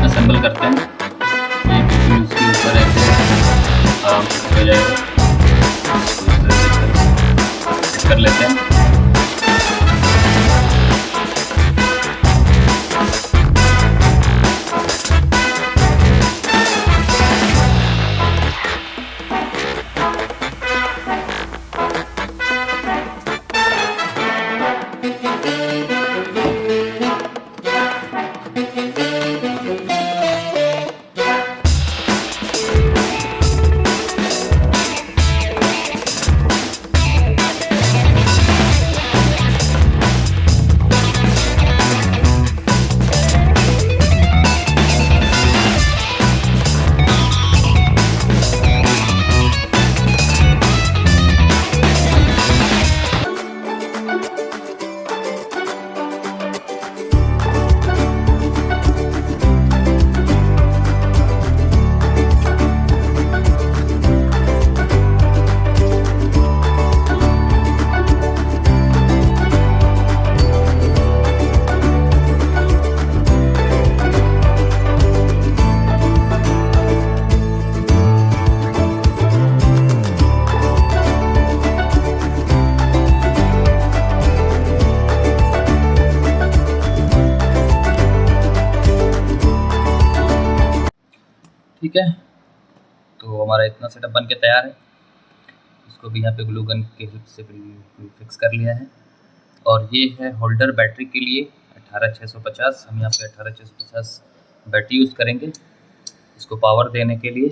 Assemble करते हैं। ये बिल्कुल उसके ऊपर ऐसे आराम से हो जाएगा। इसको इस तरह से फिट कर लेते हैं। ठीक है, तो हमारा इतना सेटअप बन के तैयार है। इसको भी यहाँ पे ग्लू गन के हेल्प से फिक्स कर लिया है। और ये है होल्डर बैटरी के लिए 18650। हम यहाँ पे 18650 बैटरी यूज़ करेंगे इसको पावर देने के लिए।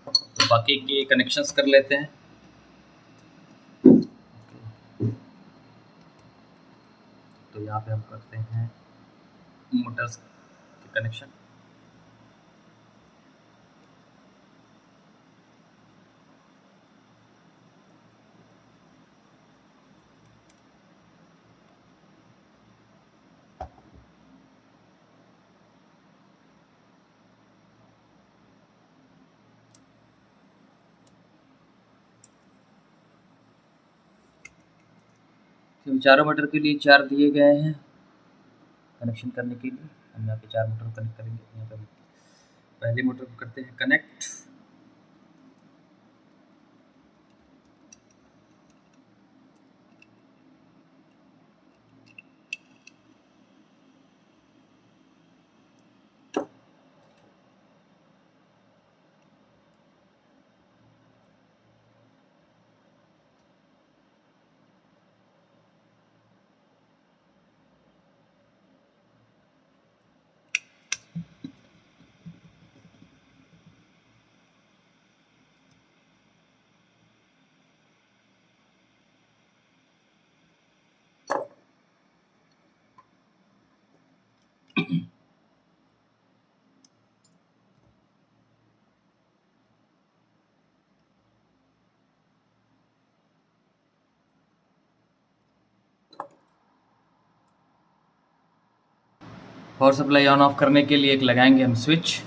तो बाकी के कनेक्शंस कर लेते हैं। तो यहाँ पे हम करते हैं मोटर्स के कनेक्शन। तो चारों मोटर के लिए 4 दिए गए हैं कनेक्शन करने के लिए। हम यहाँ पे 4 मोटर कनेक्ट करेंगे। यहाँ पे पहले मोटर को करते हैं connect. Power supply on off करने के लिए एक लगाएंगे हम स्विच।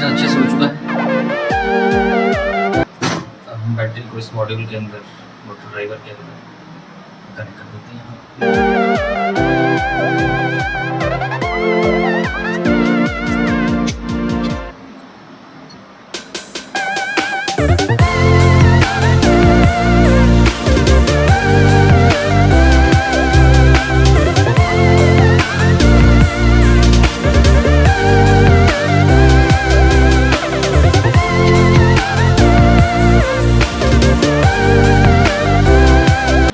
अच्छे से हो चुका है। अब हम बैटरी को इस मॉड्यूल के अंदर मोटर ड्राइवर के अंदर कनेक्ट कर देते हैं।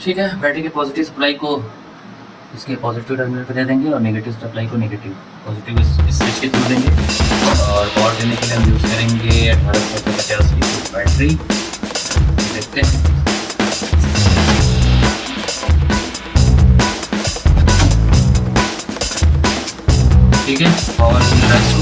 ठीक है, बैटरी के पॉजिटिव सप्लाई को इसके पॉजिटिव टर्मिनल पर दे देंगे और नेगेटिव सप्लाई को नेगेटिव पॉजिटिव इस स्विच के थ्रू देंगे। और पावर देने के लिए हम यूज़ करेंगे 1850 की बैटरी। देखते हैं। ठीक है, पावर मिल रहा है इसको।